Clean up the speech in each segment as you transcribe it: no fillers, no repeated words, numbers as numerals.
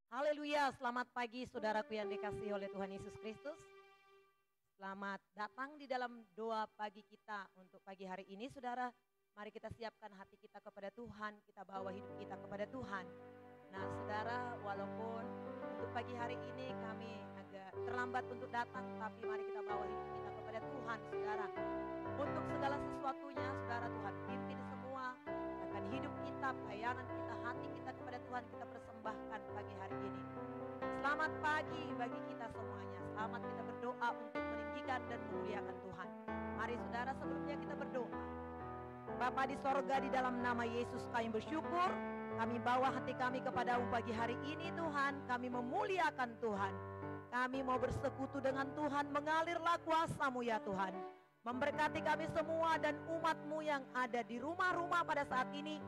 Haleluya, selamat pagi saudaraku yang dikasihi oleh Tuhan Yesus Kristus. Selamat datang di dalam doa pagi kita untuk pagi hari ini saudara. Mari kita siapkan hati kita kepada Tuhan, kita bawa hidup kita kepada Tuhan. Nah saudara, walaupun untuk pagi hari ini kami agak terlambat untuk datang, tapi mari kita bawa hidup kita kepada Tuhan saudara. Untuk segala sesuatunya saudara, Tuhan pimpin semua, akan hidup kita, pelayanan kita, hati kita kepada Tuhan kita persembahkan pagi hari ini. Selamat pagi bagi kita semuanya. Selamat kita berdoa untuk meninggikan dan memuliakan Tuhan. Mari saudara, sebelumnya kita berdoa. Bapa di sorga, di dalam nama Yesus kami bersyukur. Kami bawa hati kami kepadamu pagi hari ini Tuhan. Kami memuliakan Tuhan. Kami mau bersekutu dengan Tuhan. Mengalirlah kuasa-Mu ya Tuhan. Memberkati kami semua dan umat-Mu yang ada di rumah-rumah pada saat ini.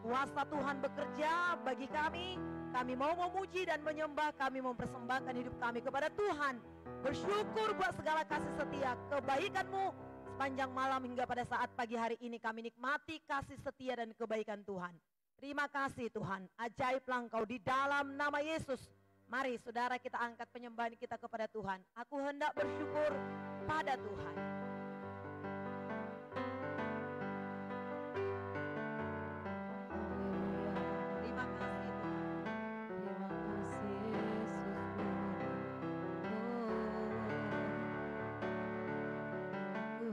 Kuasa Tuhan bekerja bagi kami. Kami mau memuji dan menyembah. Kami mau mempersembahkan hidup kami kepada Tuhan. Bersyukur buat segala kasih setia kebaikan-Mu sepanjang malam hingga pada saat pagi hari ini. Kami nikmati kasih setia dan kebaikan Tuhan. Terima kasih Tuhan. Ajaiblah Engkau di dalam nama Yesus. Mari saudara, kita angkat penyembahan kita kepada Tuhan. Aku hendak bersyukur pada Tuhan.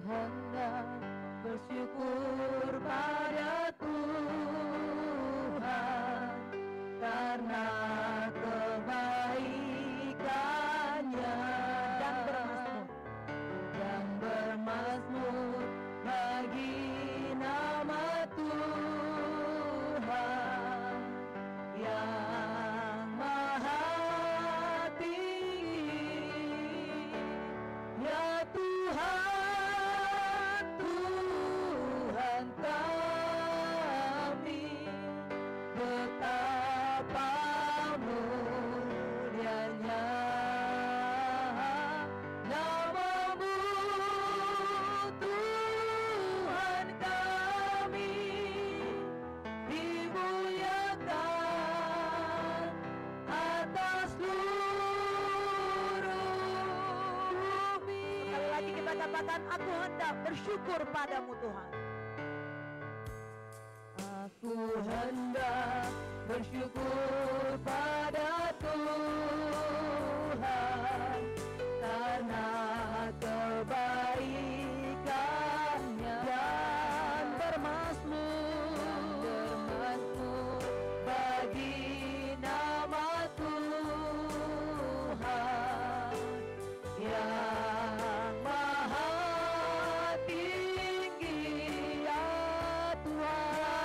Hendak bersyukur pada Tuhan karena kebaikannya dan bermazmur bagi nama Tuhan yang maha tinggi. Ya Tuhan, aku hendak bersyukur padamu Tuhan. Aku hendak bersyukur pada Tuhan karena kebaikannya dan bermazmur bagi nama Tuhan yang maha tinggi. Ya Tuhan,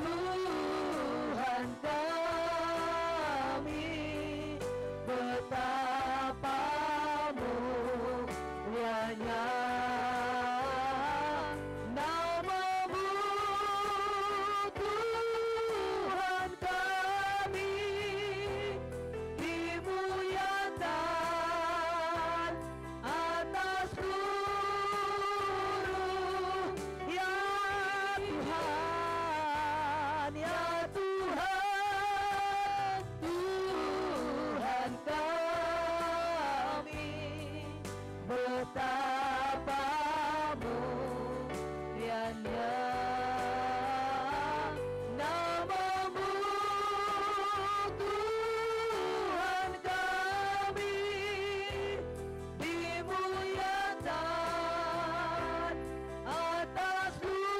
Tuhan kami, betapa mulianya nama-Mu Tuhan kami, dimuliakan atas seluruh. Ya Tuhan, ya Tuhan, Tuhan kami, betapa mulianya nama-Mu Tuhan kami, dimuliakan atas seluruh.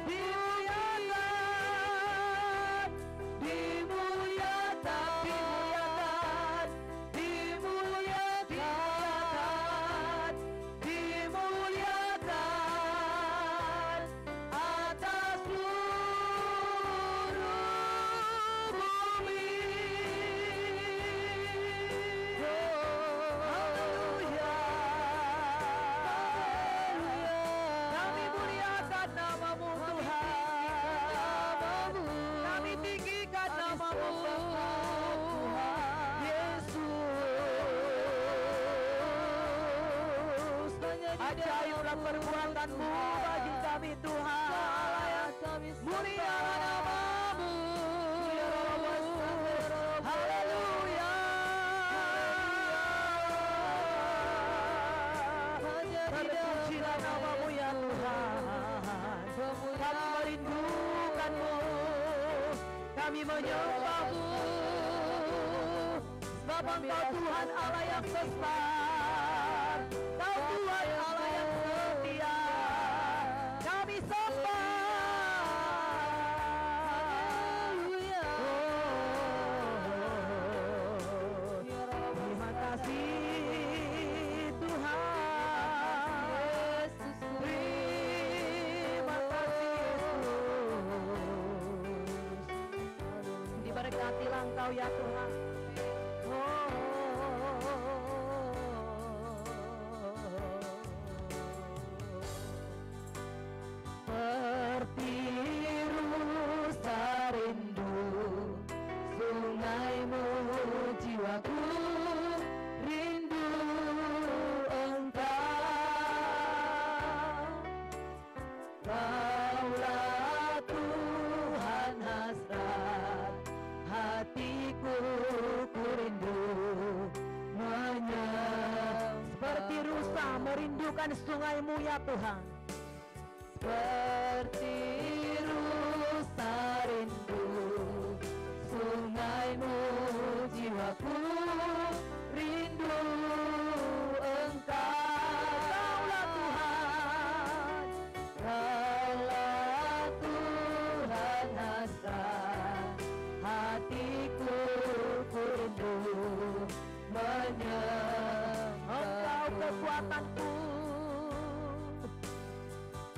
Dimuliakan, dimuliakan, dimuliakan, dimuliakan atas seluruh bumi. Haleluya, kami muliakan nama-Mu Tuhan, kami tinggikan nama-Mu Yesus. Ajaiblah perbuatan-Mu bagi kami Tuhan. Mulialah nama Kami menyembah-Mu, sebab Engkau Tuhan Allah yang besar, Kau Tuhan Allah yang setia. Kami sembah. Terima kasih Tuhan. Terima kasih Yesus. Diberkatilah Engkau ya Tuhan. Seperti rusa rindu sungaimu, jiwaku rindu Engkau. Kaulah Tuhan hasrat hatiku, ku rindu seperti rusa merindukan sungaimu ya Tuhan. Seperti rusa rindu sungaimu, jiwaku rindu Engkau. Kaulah Tuhan hasrat hatiku, ku rindu menyembah. Engkau kekuatanku,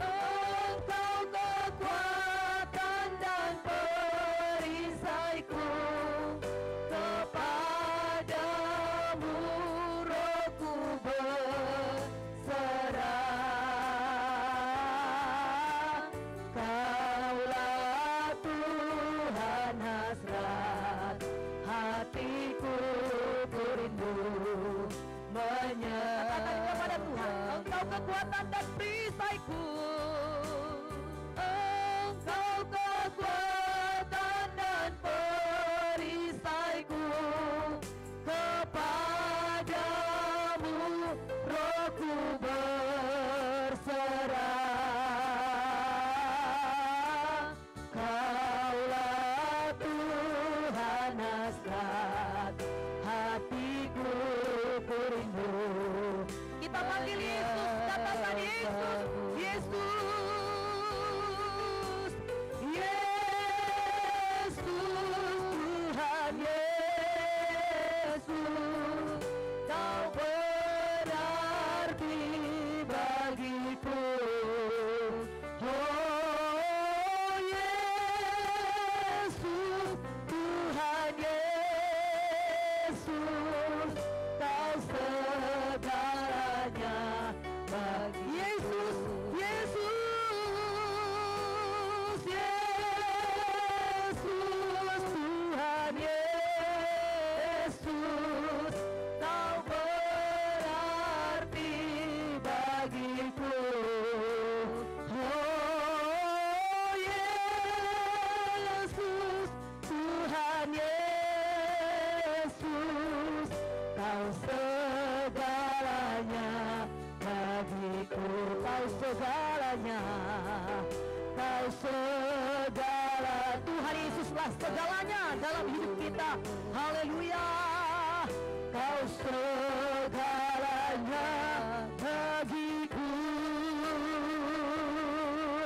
Engkau kekuatan dan perisaiku, kepadamu rohku berserah. Kaulah Tuhan hasrat hatiku, ku rindu menyembah. Katakan kepada Tuhan, Engkau kekuatan dan perisaiku. Engkau kekuatan dan perisaiku, kepadamu rohku berserah. Kaulah Tuhan hasrat hatiku, ku rindu. Kita panggil Yesus, katakan Yesus, Yesus, Yesus, Tuhan Yesus, Kau berarti bagiku. Oh Yesus, Tuhan Yesus, Kau segalanya bagi Yesus, Yesus, Yesus, Tuhan Yesus, Kau berarti bagiku. Oh Yesus, Tuhan Yesus, Kau segalanya bagiku. Kau segalanya, Kau segala. Tuhan Yesuslah segalanya dalam hidup kita. Haleluya. Kau segalanya bagiku.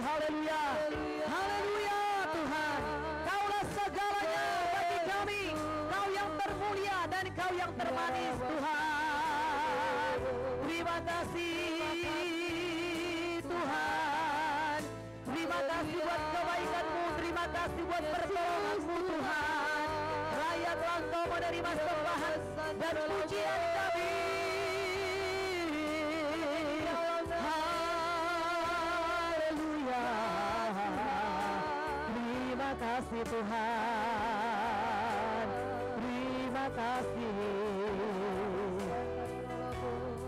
Haleluya. Haleluya Tuhan. Kaulah segalanya bagi kami. Kau yang termulia dan Kau yang termanis Tuhan. Terima kasih Tuhan. Terima kasih buat kebaikan-Mu. Terima kasih buat pertolongan-Mu Tuhan. Layaklah Engkau menerima sembahan dan pujian kami. Haleluya. Terima kasih Tuhan. Terima kasih.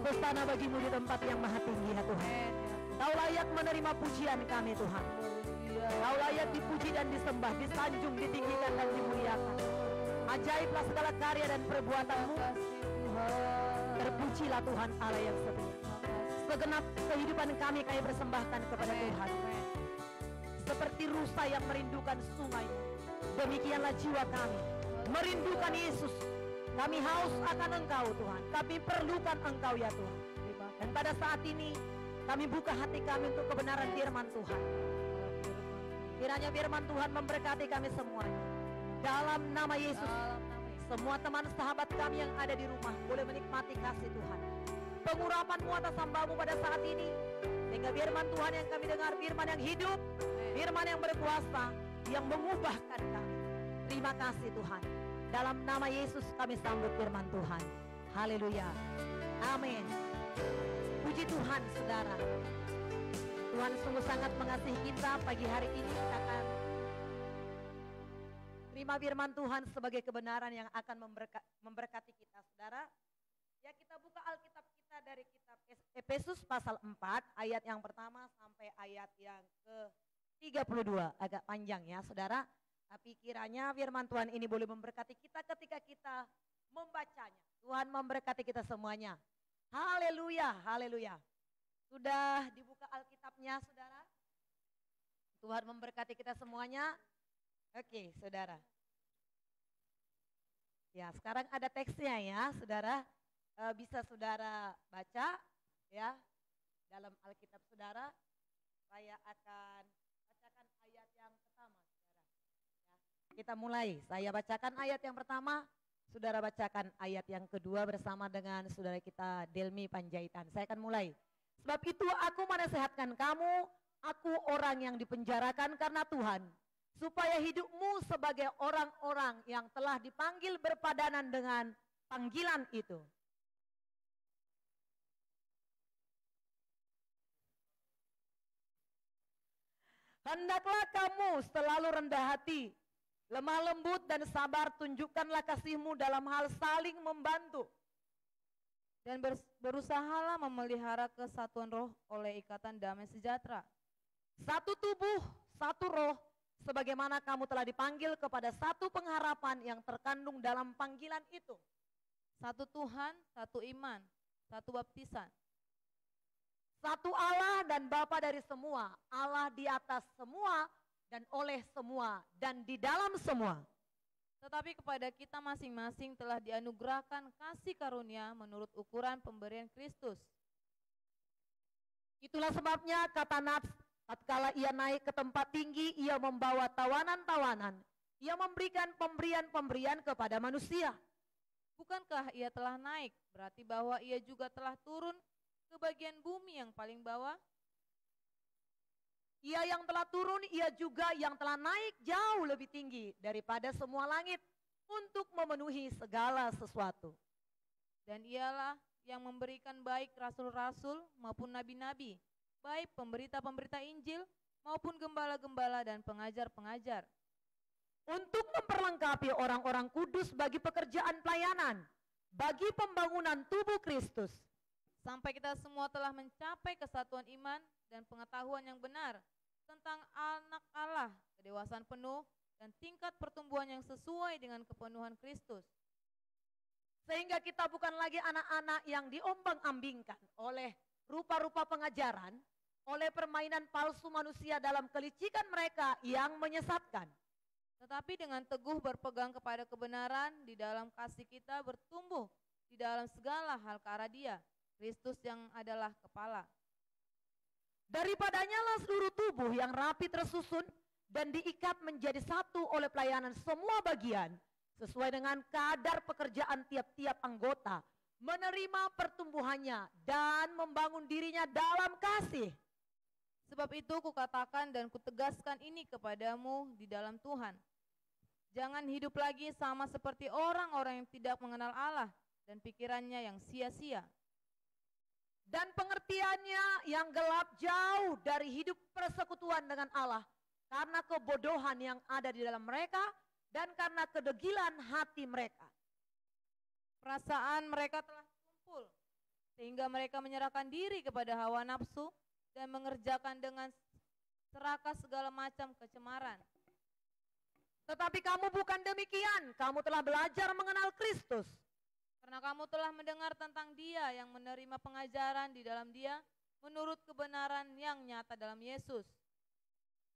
Hosana bagi-Mu di tempat yang maha tinggi ya Tuhan. Kau layak menerima pujian kami Tuhan. Kau layak dipuji dan disembah, disanjung, ditinggikan dan dimuliakan. Ajaiblah segala karya dan perbuatan-Mu. Terpujilah Tuhan Allah yang setia. Segenap kehidupan kami persembahkan kepada Tuhan. Seperti rusa yang merindukan sungai-Mu. Demikianlah jiwa kami, merindukan Yesus. Kami haus akan Engkau Tuhan, kami perlukan Engkau ya Tuhan. Dan pada saat ini kami buka hati kami untuk kebenaran firman Tuhan. Kiranya firman Tuhan memberkati kami semuanya. Dalam nama Yesus, semua teman sahabat kami yang ada di rumah boleh menikmati kasih Tuhan. Pengurapan-Mu atas hamba-Mu pada saat ini, sehingga firman Tuhan yang kami dengar, firman yang hidup, firman yang berkuasa, yang mengubahkan kami. Terima kasih Tuhan. Dalam nama Yesus kami sambut firman Tuhan. Haleluya. Amin. Puji Tuhan saudara. Tuhan sungguh sangat mengasihi kita. Pagi hari ini kita akan terima firman Tuhan sebagai kebenaran yang akan memberkati kita saudara. Ya, kita buka Alkitab kita dari kitab Efesus pasal 4 ayat yang pertama sampai ayat yang ke-32. Agak panjang ya saudara. Tapi kiranya firman Tuhan ini boleh memberkati kita ketika kita membacanya. Tuhan memberkati kita semuanya. Haleluya, haleluya. Sudah dibuka Alkitabnya saudara? Tuhan memberkati kita semuanya. Oke saudara. Ya, sekarang ada teksnya ya saudara. Bisa saudara baca ya dalam Alkitab saudara. Saya akan bacakan ayat yang pertama saudara. Ya, kita mulai. Saya bacakan ayat yang pertama. Saudara bacakan ayat yang kedua bersama dengan saudara kita Delmi Panjaitan. Saya akan mulai. Sebab itu aku menasehatkan kamu, aku orang yang dipenjarakan karena Tuhan, supaya hidupmu sebagai orang-orang yang telah dipanggil berpadanan dengan panggilan itu. Hendaklah kamu selalu rendah hati, lemah lembut dan sabar, tunjukkanlah kasihmu dalam hal saling membantu. Dan berusahalah memelihara kesatuan roh oleh ikatan damai sejahtera. Satu tubuh, satu roh, sebagaimana kamu telah dipanggil kepada satu pengharapan yang terkandung dalam panggilan itu. Satu Tuhan, satu iman, satu baptisan. Satu Allah dan Bapa dari semua, Allah di atas semua dan oleh semua dan di dalam semua. Tetapi kepada kita masing-masing telah dianugerahkan kasih karunia menurut ukuran pemberian Kristus. Itulah sebabnya kata Nats, tatkala ia naik ke tempat tinggi, ia membawa tawanan-tawanan. Ia memberikan pemberian-pemberian kepada manusia. Bukankah ia telah naik, berarti bahwa ia juga telah turun ke bagian bumi yang paling bawah? Ia yang telah turun, ia juga yang telah naik jauh lebih tinggi daripada semua langit untuk memenuhi segala sesuatu. Dan ialah yang memberikan baik rasul-rasul maupun nabi-nabi, baik pemberita-pemberita Injil maupun gembala-gembala dan pengajar-pengajar. Untuk memperlengkapi orang-orang kudus bagi pekerjaan pelayanan, bagi pembangunan tubuh Kristus. Sampai kita semua telah mencapai kesatuan iman dan pengetahuan yang benar tentang anak Allah, kedewasaan penuh dan tingkat pertumbuhan yang sesuai dengan kepenuhan Kristus. Sehingga kita bukan lagi anak-anak yang diombang-ambingkan oleh rupa-rupa pengajaran, oleh permainan palsu manusia dalam kelicikan mereka yang menyesatkan. Tetapi dengan teguh berpegang kepada kebenaran, di dalam kasih kita bertumbuh di dalam segala hal ke arah Dia, Kristus yang adalah kepala. Daripadanya lah seluruh tubuh yang rapi tersusun dan diikat menjadi satu oleh pelayanan semua bagian, sesuai dengan kadar pekerjaan tiap-tiap anggota, menerima pertumbuhannya dan membangun dirinya dalam kasih. Sebab itu kukatakan dan kutegaskan ini kepadamu di dalam Tuhan. Jangan hidup lagi sama seperti orang-orang yang tidak mengenal Allah dan pikirannya yang sia-sia. Dan pengertiannya yang gelap jauh dari hidup persekutuan dengan Allah, karena kebodohan yang ada di dalam mereka dan karena kedegilan hati mereka. Perasaan mereka telah tumpul, sehingga mereka menyerahkan diri kepada hawa nafsu dan mengerjakan dengan serakah segala macam kecemaran. Tetapi kamu bukan demikian, kamu telah belajar mengenal Kristus. Karena kamu telah mendengar tentang Dia yang menerima pengajaran di dalam Dia menurut kebenaran yang nyata dalam Yesus.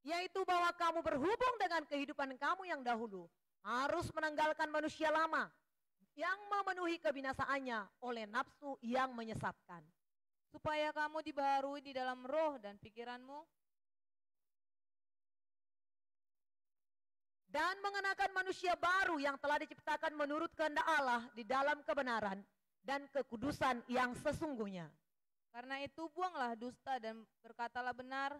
Yaitu bahwa kamu berhubung dengan kehidupan kamu yang dahulu. Harus menanggalkan manusia lama yang memenuhi kebinasaannya oleh nafsu yang menyesatkan. Supaya kamu dibaharui di dalam roh dan pikiranmu, dan mengenakan manusia baru yang telah diciptakan menurut kehendak Allah di dalam kebenaran dan kekudusan yang sesungguhnya. karena itu buanglah dusta dan berkatalah benar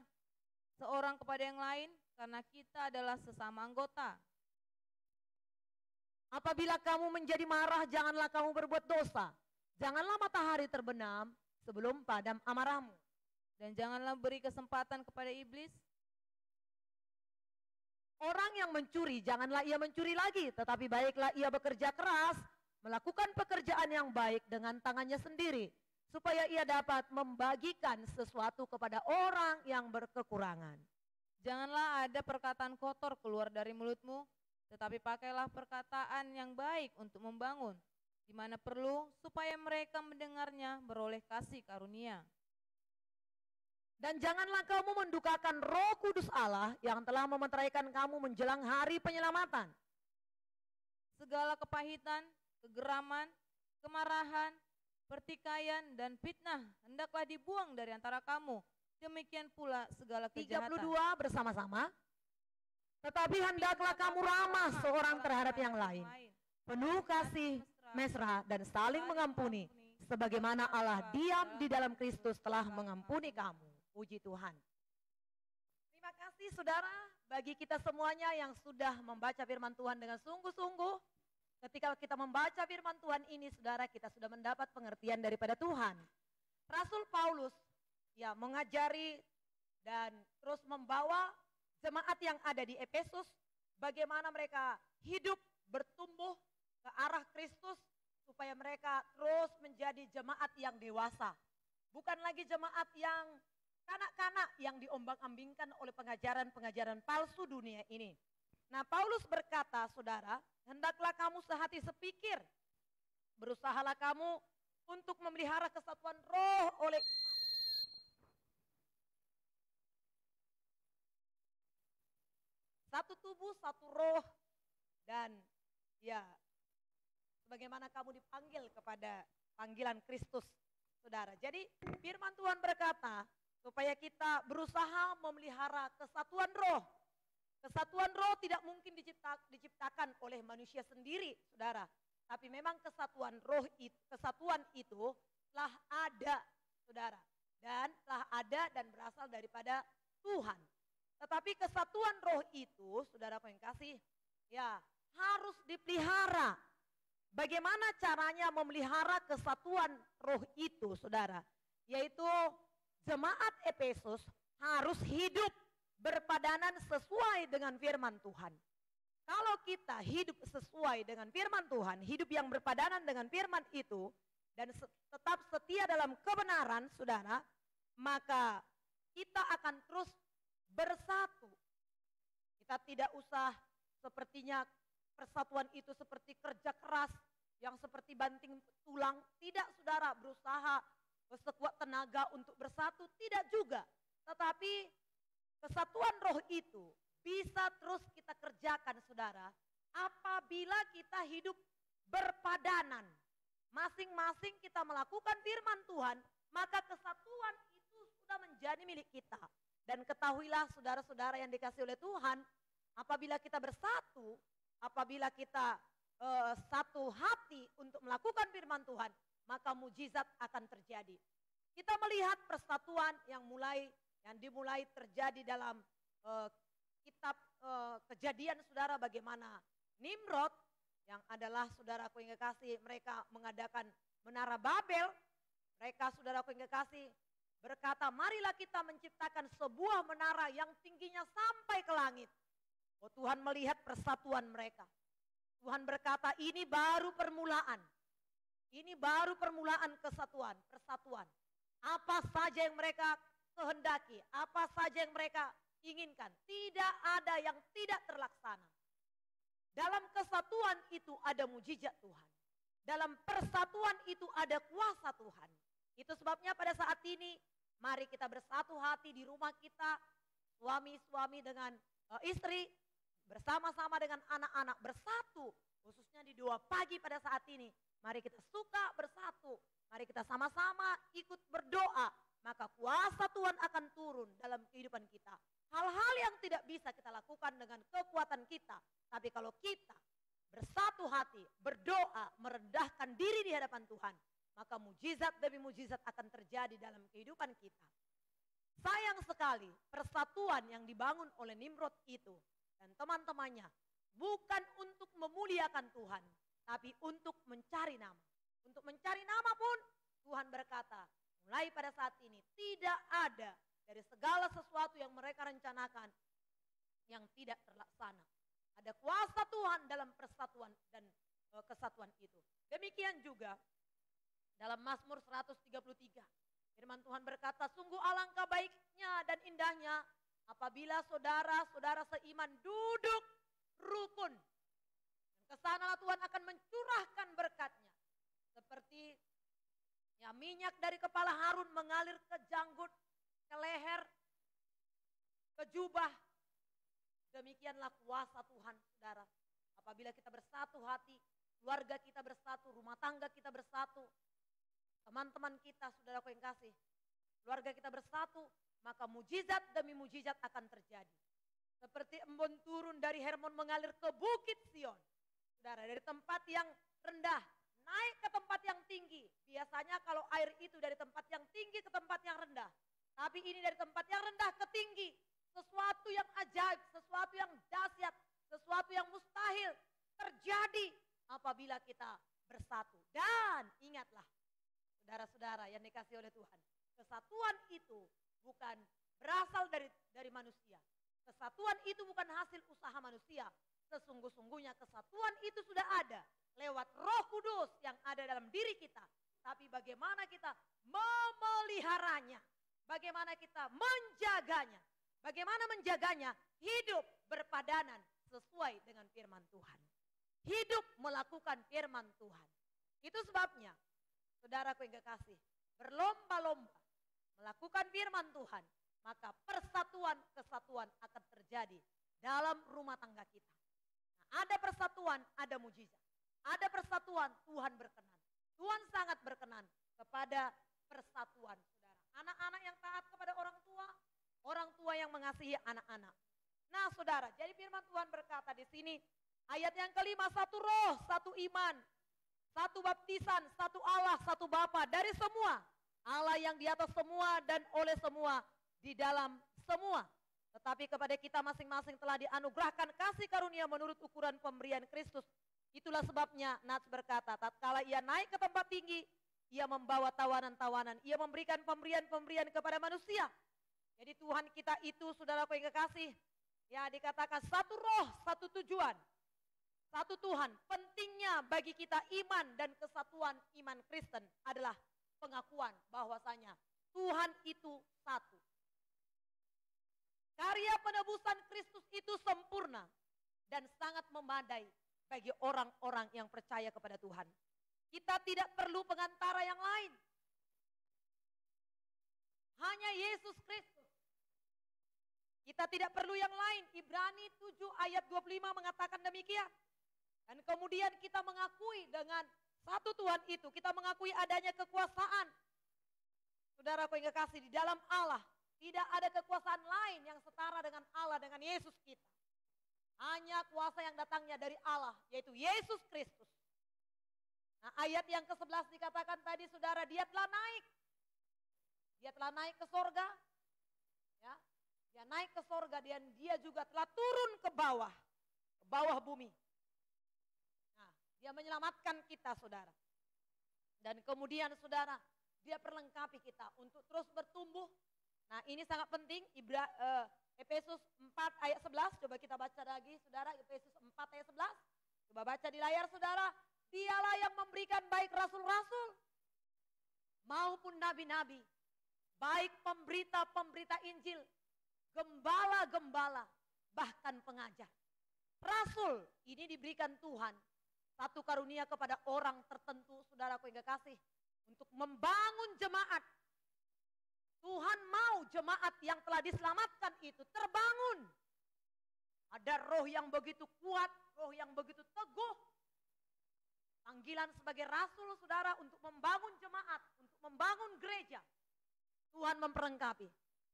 seorang kepada yang lain, karena kita adalah sesama anggota. Apabila kamu menjadi marah, janganlah kamu berbuat dosa. Janganlah matahari terbenam sebelum padam amarahmu. Dan janganlah beri kesempatan kepada iblis. Orang yang mencuri, janganlah ia mencuri lagi, tetapi baiklah ia bekerja keras, melakukan pekerjaan yang baik dengan tangannya sendiri, supaya ia dapat membagikan sesuatu kepada orang yang berkekurangan. Janganlah ada perkataan kotor keluar dari mulutmu, tetapi pakailah perkataan yang baik untuk membangun, di mana perlu, supaya mereka mendengarnya beroleh kasih karunia. Dan janganlah kamu mendukakan Roh Kudus Allah yang telah memeteraikan kamu menjelang hari penyelamatan. Segala kepahitan, kegeraman, kemarahan, pertikaian, dan fitnah hendaklah dibuang dari antara kamu. Demikian pula segala kejahatan. 32 bersama-sama. Tetapi hendaklah kamu ramah seorang terhadap yang lain, penuh kasih, mesra, dan saling mengampuni, sebagaimana Allah diam di dalam Kristus telah mengampuni kamu. Puji Tuhan. Terima kasih saudara bagi kita semuanya yang sudah membaca firman Tuhan dengan sungguh-sungguh. Ketika kita membaca firman Tuhan ini, saudara, kita sudah mendapat pengertian daripada Tuhan. Rasul Paulus ya mengajari dan terus membawa jemaat yang ada di Efesus bagaimana mereka hidup bertumbuh ke arah Kristus supaya mereka terus menjadi jemaat yang dewasa. Bukan lagi jemaat yang kanak-kanak yang diombang-ambingkan oleh pengajaran-pengajaran palsu dunia ini. Nah, Paulus berkata, saudara, hendaklah kamu sehati sepikir. Berusahalah kamu untuk memelihara kesatuan roh oleh iman. Satu tubuh, satu roh, dan ya, sebagaimana kamu dipanggil kepada panggilan Kristus, saudara. Jadi firman Tuhan berkata, supaya kita berusaha memelihara kesatuan roh. Kesatuan roh tidak mungkin diciptakan oleh manusia sendiri, saudara. Tapi memang kesatuan roh itu, telah ada, saudara. Dan telah ada dan berasal daripada Tuhan. Tetapi kesatuan roh itu, saudaraku yang kasih, ya harus dipelihara. Bagaimana caranya memelihara kesatuan roh itu, saudara? Yaitu jemaat Efesus harus hidup berpadanan sesuai dengan firman Tuhan. Kalau kita hidup sesuai dengan firman Tuhan, hidup yang berpadanan dengan firman itu, dan tetap setia dalam kebenaran, saudara, maka kita akan terus bersatu. Kita tidak usah sepertinya persatuan itu seperti kerja keras, yang seperti banting tulang. Tidak, saudara, berusaha sekuat tenaga untuk bersatu, tidak juga. Tetapi kesatuan roh itu bisa terus kita kerjakan, saudara, apabila kita hidup berpadanan. Masing-masing kita melakukan firman Tuhan, maka kesatuan itu sudah menjadi milik kita. Dan ketahuilah saudara-saudara yang dikasih oleh Tuhan, apabila kita bersatu, apabila kita satu hati untuk melakukan firman Tuhan, maka mujizat akan terjadi. Kita melihat persatuan yang dimulai terjadi dalam kitab Kejadian, saudara, bagaimana Nimrod yang adalah saudaraku yang kekasih, mereka mengadakan menara Babel. Mereka, saudaraku yang kekasih, berkata, marilah kita menciptakan sebuah menara yang tingginya sampai ke langit. Oh, Tuhan melihat persatuan mereka. Tuhan berkata, ini baru permulaan. Ini baru permulaan kesatuan, persatuan. Apa saja yang mereka kehendaki, apa saja yang mereka inginkan, tidak ada yang tidak terlaksana. Dalam kesatuan itu ada mujizat Tuhan. Dalam persatuan itu ada kuasa Tuhan. Itu sebabnya pada saat ini, mari kita bersatu hati di rumah kita, suami-suami dengan istri, bersama-sama dengan anak-anak bersatu, khususnya di 2 pagi pada saat ini. Mari kita suka bersatu, mari kita sama-sama ikut berdoa, maka kuasa Tuhan akan turun dalam kehidupan kita. Hal-hal yang tidak bisa kita lakukan dengan kekuatan kita, tapi kalau kita bersatu hati, berdoa, merendahkan diri di hadapan Tuhan, maka mujizat demi mujizat akan terjadi dalam kehidupan kita. Sayang sekali persatuan yang dibangun oleh Nimrod itu dan teman-temannya bukan untuk memuliakan Tuhan, tapi untuk mencari nama. Untuk mencari nama pun Tuhan berkata, mulai pada saat ini tidak ada dari segala sesuatu yang mereka rencanakan yang tidak terlaksana. Ada kuasa Tuhan dalam persatuan dan kesatuan itu. Demikian juga dalam Mazmur 133. Firman Tuhan berkata, sungguh alangkah baiknya dan indahnya apabila saudara-saudara seiman duduk rukun. Dan kesanalah Tuhan akan mencurahkan berkatnya. Seperti ya, minyak dari kepala Harun mengalir ke janggut, ke leher, ke jubah. Demikianlah kuasa Tuhan, saudara. Apabila kita bersatu hati, keluarga kita bersatu, rumah tangga kita bersatu, teman-teman kita, saudaraku yang kasih, keluarga kita bersatu, maka mujizat demi mujizat akan terjadi. Seperti embun turun dari Hermon mengalir ke Bukit Sion. Saudara, dari tempat yang rendah, naik ke tempat yang tinggi. Biasanya kalau air itu dari tempat yang tinggi ke tempat yang rendah. Tapi ini dari tempat yang rendah ke tinggi. Sesuatu yang ajaib, sesuatu yang dahsyat, sesuatu yang mustahil terjadi apabila kita bersatu. Dan ingatlah, saudara-saudara yang dikasih oleh Tuhan, kesatuan itu bukan berasal dari manusia. Kesatuan itu bukan hasil usaha manusia. Sesungguh-sungguhnya kesatuan itu sudah ada lewat Roh Kudus yang ada dalam diri kita. Tapi bagaimana kita memeliharanya, bagaimana kita menjaganya. Bagaimana menjaganya? Hidup berpadanan sesuai dengan firman Tuhan. Hidup melakukan firman Tuhan. Itu sebabnya, saudaraku yang kekasih, berlomba-lomba melakukan firman Tuhan, maka persatuan kesatuan akan terjadi dalam rumah tangga kita. Nah, ada persatuan, ada mujizat. Ada persatuan, Tuhan berkenan. Tuhan sangat berkenan kepada persatuan, saudara. Anak-anak yang taat kepada orang tua yang mengasihi anak-anak. Nah, saudara, jadi firman Tuhan berkata di sini, ayat yang kelima, satu roh, satu iman, satu baptisan, satu Allah, satu Bapa, dari semua. Allah yang di atas semua dan oleh semua, di dalam semua. Tetapi kepada kita masing-masing telah dianugerahkan kasih karunia menurut ukuran pemberian Kristus. Itulah sebabnya Nats berkata, tatkala ia naik ke tempat tinggi, ia membawa tawanan-tawanan, ia memberikan pemberian-pemberian kepada manusia. Jadi Tuhan kita itu, saudaraku yang kekasih, ya dikatakan satu roh, satu tujuan, satu Tuhan. Pentingnya bagi kita iman dan kesatuan iman Kristen adalah pengakuan bahwasanya Tuhan itu satu. Karya penebusan Kristus itu sempurna dan sangat memadai bagi orang-orang yang percaya kepada Tuhan. Kita tidak perlu pengantara yang lain. Hanya Yesus Kristus. Kita tidak perlu yang lain. Ibrani 7 ayat 25 mengatakan demikian. Dan kemudian kita mengakui dengan satu Tuhan itu, kita mengakui adanya kekuasaan. Saudaraku yang kekasih, di dalam Allah tidak ada kekuasaan lain yang setara dengan Allah, dengan Yesus kita. Hanya kuasa yang datangnya dari Allah, yaitu Yesus Kristus. Nah, ayat yang ke-11 dikatakan tadi, saudara, dia telah naik. Dia telah naik ke sorga. Ya, dia naik ke sorga dan dia juga telah turun ke bawah bumi. Nah, dia menyelamatkan kita, saudara. Dan kemudian, saudara, dia perlengkapi kita untuk terus bertumbuh. Nah, ini sangat penting. Efesus 4 ayat 11, coba kita baca lagi, saudara. Efesus 4 ayat 11, coba baca di layar, saudara. Dialah yang memberikan baik rasul-rasul maupun nabi-nabi, baik pemberita-pemberita Injil, gembala-gembala, bahkan pengajar. Rasul ini diberikan Tuhan, satu karunia kepada orang tertentu, saudaraku yang kekasih, untuk membangun jemaat. Tuhan mau jemaat yang telah diselamatkan itu terbangun. Ada roh yang begitu kuat, roh yang begitu teguh. Panggilan sebagai rasul saudara untuk membangun jemaat, untuk membangun gereja. Tuhan memperlengkapi.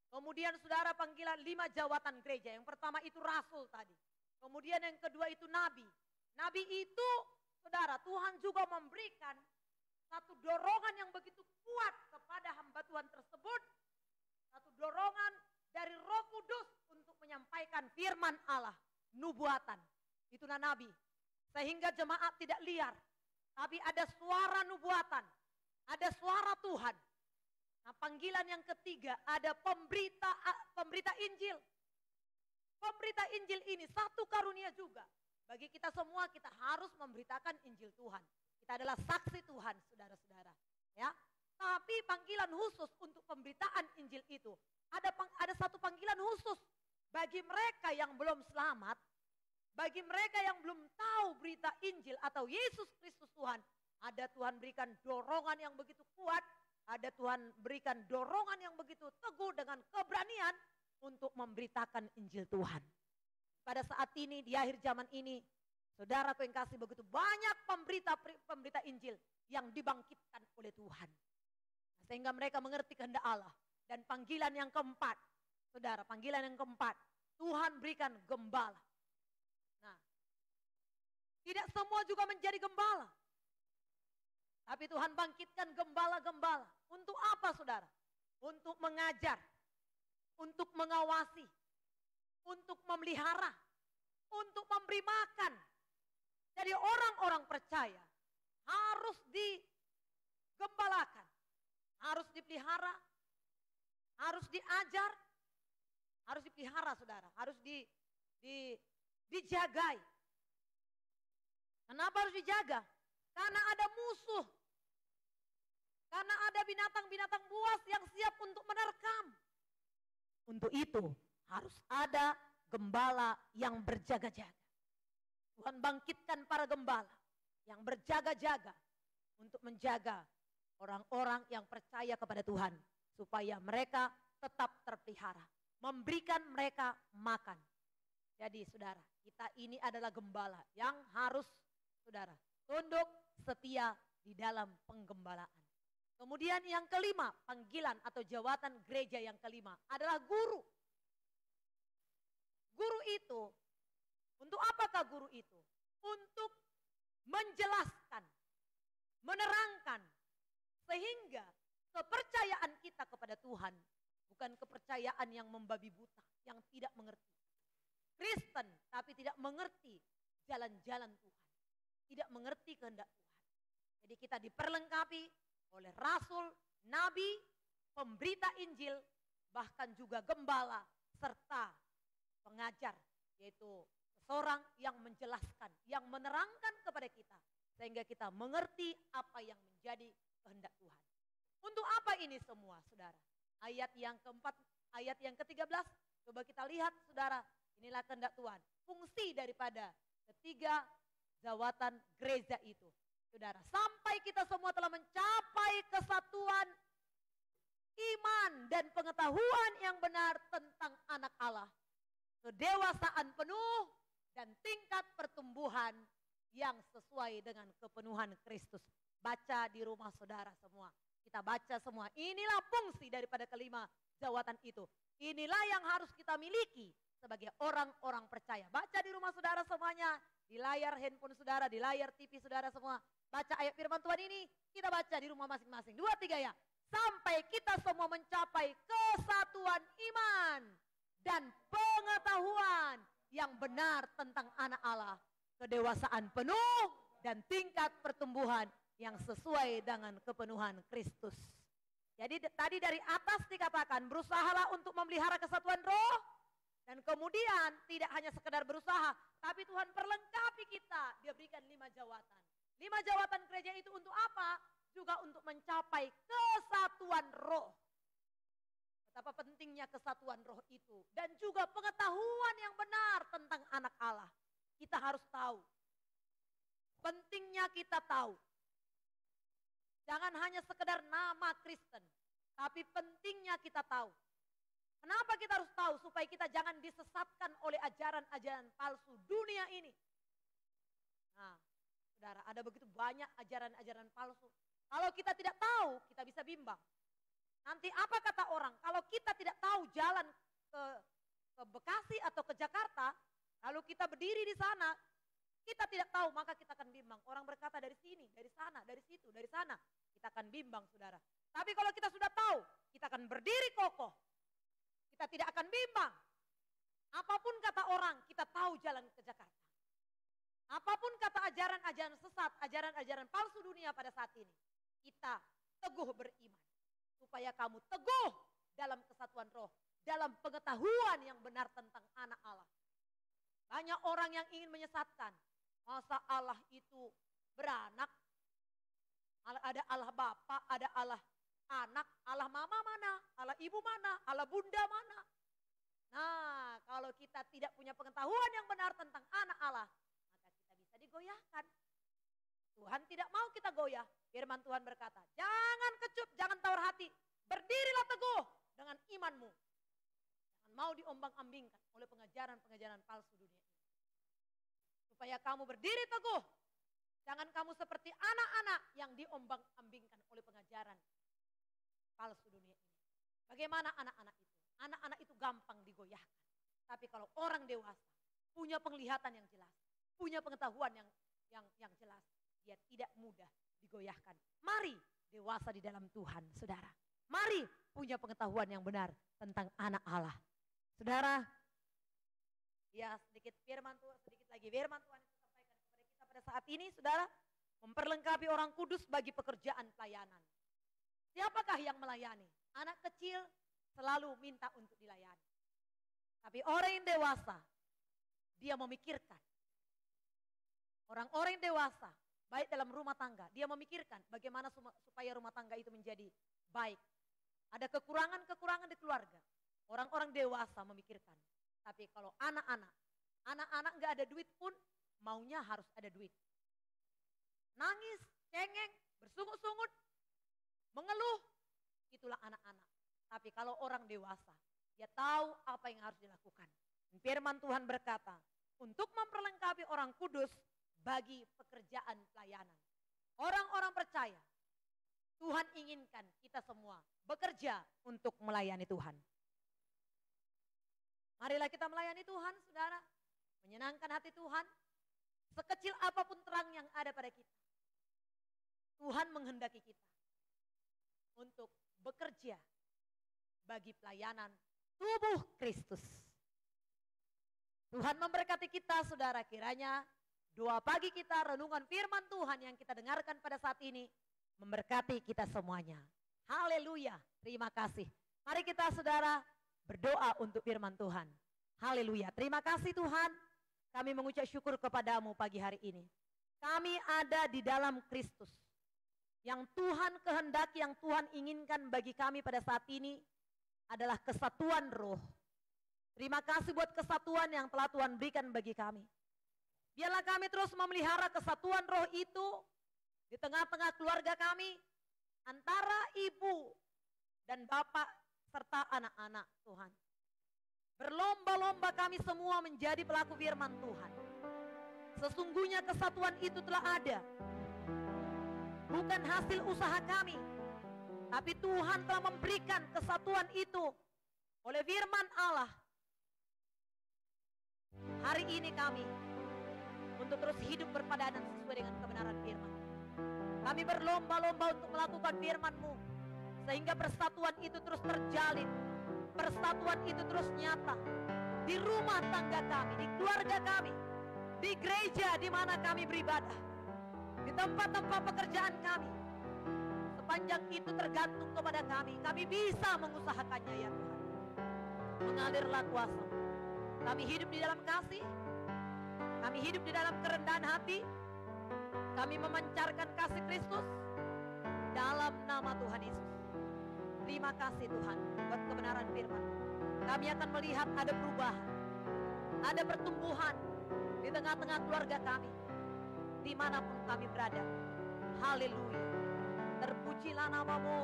Kemudian saudara panggilan 5 jawatan gereja. Yang pertama itu rasul tadi. Kemudian yang kedua itu nabi. Nabi itu saudara Tuhan juga memberikan satu dorongan yang begitu kuat kepada hamba Tuhan tersebut. Satu dorongan dari Roh Kudus untuk menyampaikan firman Allah, nubuatan. Itulah nabi. Sehingga jemaat tidak liar. Tapi ada suara nubuatan. Ada suara Tuhan. Nah, panggilan yang ketiga ada pemberita Injil. Pemberita Injil ini satu karunia juga. Bagi kita semua kita harus memberitakan Injil Tuhan. Kita adalah saksi Tuhan, saudara-saudara. Ya, tapi panggilan khusus untuk pemberitaan Injil itu ada satu panggilan khusus bagi mereka yang belum selamat, bagi mereka yang belum tahu berita Injil atau Yesus Kristus Tuhan. Ada Tuhan berikan dorongan yang begitu kuat. Ada Tuhan berikan dorongan yang begitu teguh dengan keberanian untuk memberitakan Injil Tuhan. Pada saat ini, di akhir zaman ini, saudaraku yang kasih begitu banyak pemberita Injil yang dibangkitkan oleh Tuhan. Sehingga mereka mengerti kehendak Allah. Dan panggilan yang keempat, saudara, panggilan yang keempat, Tuhan berikan gembala. Nah, tidak semua juga menjadi gembala. Tapi Tuhan bangkitkan gembala-gembala. Untuk apa saudara? Untuk mengajar. Untuk mengawasi. Untuk memelihara. Untuk memberi makan. Jadi orang-orang percaya harus digembalakan. Harus dipelihara. Harus diajar. Harus dipelihara saudara. Harus dijagai. Kenapa harus dijaga? Karena ada musuh. Karena ada binatang-binatang buas yang siap untuk menerkam. Untuk itu harus ada gembala yang berjaga-jaga. Tuhan bangkitkan para gembala yang berjaga-jaga untuk menjaga orang-orang yang percaya kepada Tuhan. Supaya mereka tetap terpelihara. Memberikan mereka makan. Jadi saudara, kita ini adalah gembala yang harus saudara tunduk setia di dalam penggembalaan. Kemudian yang kelima, panggilan atau jawatan gereja yang kelima adalah guru. Guru itu, untuk apakah guru itu? Untuk menjelaskan, menerangkan, sehingga kepercayaan kita kepada Tuhan bukan kepercayaan yang membabi buta, yang tidak mengerti. Kristen tapi tidak mengerti jalan-jalan Tuhan, tidak mengerti kehendak Tuhan. Jadi kita diperlengkapi oleh rasul, nabi, pemberita Injil, bahkan juga gembala, serta pengajar, yaitu seseorang yang menjelaskan, yang menerangkan kepada kita, sehingga kita mengerti apa yang menjadi kehendak Tuhan. Untuk apa ini semua, saudara? Ayat yang keempat, ayat yang ke-13, coba kita lihat, saudara, inilah kehendak Tuhan. Fungsi daripada ketiga jawatan gereja itu. Saudara, sampai kita semua telah mencapai kesatuan iman dan pengetahuan yang benar tentang anak Allah. Kedewasaan penuh dan tingkat pertumbuhan yang sesuai dengan kepenuhan Kristus. Baca di rumah saudara semua. Kita baca semua. Inilah fungsi daripada kelima jawatan itu. Inilah yang harus kita miliki sebagai orang-orang percaya. Baca di rumah saudara semuanya. Di layar handphone saudara, di layar TV saudara semua. Baca ayat firman Tuhan ini, kita baca di rumah masing-masing. 2, 3 ya. Sampai kita semua mencapai kesatuan iman dan pengetahuan yang benar tentang anak Allah. Kedewasaan penuh dan tingkat pertumbuhan yang sesuai dengan kepenuhan Kristus. Jadi tadi dari atas dikatakan berusahalah untuk memelihara kesatuan roh. Dan kemudian tidak hanya sekedar berusaha, tapi Tuhan perlengkapi kita. Dia berikan 5 jawatan. 5 jawatan gereja itu untuk apa? Juga untuk mencapai kesatuan roh. Betapa pentingnya kesatuan roh itu. Dan juga pengetahuan yang benar tentang anak Allah. Kita harus tahu. Pentingnya kita tahu. Jangan hanya sekedar nama Kristen. Tapi pentingnya kita tahu. Kenapa kita harus tahu? Supaya kita jangan disesatkan oleh ajaran-ajaran palsu dunia ini. Nah, saudara, ada begitu banyak ajaran-ajaran palsu. Kalau kita tidak tahu, kita bisa bimbang. Nanti apa kata orang? Kalau kita tidak tahu jalan ke Bekasi atau ke Jakarta, lalu kita berdiri di sana, kita tidak tahu, maka kita akan bimbang. Orang berkata dari sini, dari sana, dari situ, dari sana. Kita akan bimbang, saudara. Tapi kalau kita sudah tahu, kita akan berdiri kokoh. Kita tidak akan bimbang. Apapun kata orang, kita tahu jalan ke Jakarta. Apapun kata ajaran-ajaran sesat, ajaran-ajaran palsu dunia pada saat ini, kita teguh beriman. Supaya kamu teguh dalam kesatuan roh, dalam pengetahuan yang benar tentang anak Allah. Banyak orang yang ingin menyesatkan. Masa Allah itu beranak? Ada Allah Bapa, ada Allah anak, Allah mama mana, Allah ibu mana, Allah bunda mana. Nah, kalau kita tidak punya pengetahuan yang benar tentang anak Allah, maka kita bisa digoyahkan. Tuhan tidak mau kita goyah. Firman Tuhan berkata, jangan kecut, jangan tawar hati. Berdirilah teguh dengan imanmu. Jangan mau diombang-ambingkan oleh pengajaran-pengajaran palsu dunia ini. Supaya kamu berdiri teguh. Jangan kamu seperti anak-anak yang diombang-ambingkan oleh pengajaran palsu dunia ini. Bagaimana anak-anak itu? Anak-anak itu gampang digoyahkan. Tapi kalau orang dewasa punya penglihatan yang jelas, punya pengetahuan yang jelas, dia tidak mudah digoyahkan. Mari dewasa di dalam Tuhan, saudara. Mari punya pengetahuan yang benar tentang anak Allah. Saudara, ya sedikit lagi firman Tuhan yang disampaikan kepada kita pada saat ini, saudara, memperlengkapi orang kudus bagi pekerjaan pelayanan. Siapakah yang melayani? Anak kecil selalu minta untuk dilayani. Tapi orang yang dewasa, dia memikirkan. Orang-orang yang dewasa, baik dalam rumah tangga, dia memikirkan bagaimana supaya rumah tangga itu menjadi baik. Ada kekurangan-kekurangan di keluarga. Orang-orang dewasa memikirkan. Tapi kalau anak-anak nggak ada duit pun maunya harus ada duit. Nangis, cengeng, bersungut-sungut, mengeluh, itulah anak-anak. Tapi kalau orang dewasa, dia tahu apa yang harus dilakukan. Firman Tuhan berkata, untuk memperlengkapi orang kudus bagi pekerjaan pelayanan. Orang-orang percaya, Tuhan inginkan kita semua bekerja untuk melayani Tuhan. Marilah kita melayani Tuhan, saudara. Menyenangkan hati Tuhan. Sekecil apapun terang yang ada pada kita. Tuhan menghendaki kita untuk bekerja bagi pelayanan tubuh Kristus. Tuhan memberkati kita, saudara. Kiranya doa pagi kita, renungan firman Tuhan yang kita dengarkan pada saat ini memberkati kita semuanya. Haleluya, terima kasih. Mari kita, saudara, berdoa untuk firman Tuhan. Haleluya, terima kasih Tuhan. Kami mengucap syukur kepadamu pagi hari ini. Kami ada di dalam Kristus. Yang Tuhan kehendaki, yang Tuhan inginkan bagi kami pada saat ini adalah kesatuan roh. Terima kasih buat kesatuan yang telah Tuhan berikan bagi kami. Biarlah kami terus memelihara kesatuan roh itu di tengah-tengah keluarga kami, antara ibu dan bapak serta anak-anak Tuhan. Berlomba-lomba kami semua menjadi pelaku firman Tuhan. Sesungguhnya kesatuan itu telah ada. Bukan hasil usaha kami, tapi Tuhan telah memberikan kesatuan itu oleh firman Allah. Hari ini kami untuk terus hidup berpadanan sesuai dengan kebenaran firman. Kami berlomba-lomba untuk melakukan firman-Mu, sehingga persatuan itu terus terjalin, persatuan itu terus nyata di rumah tangga kami, di keluarga kami, di gereja di mana kami beribadah, di tempat-tempat pekerjaan kami. Sepanjang itu tergantung kepada kami bisa mengusahakannya ya Tuhan. Mengalirlah kuasa. Kami hidup di dalam kasih, kami hidup di dalam kerendahan hati, kami memancarkan kasih Kristus dalam nama Tuhan Yesus. Terima kasih Tuhan buat kebenaran firman. Kami akan melihat ada perubahan, ada pertumbuhan di tengah-tengah keluarga kami, dimanapun kami berada. Haleluya. Terpujilah namamu,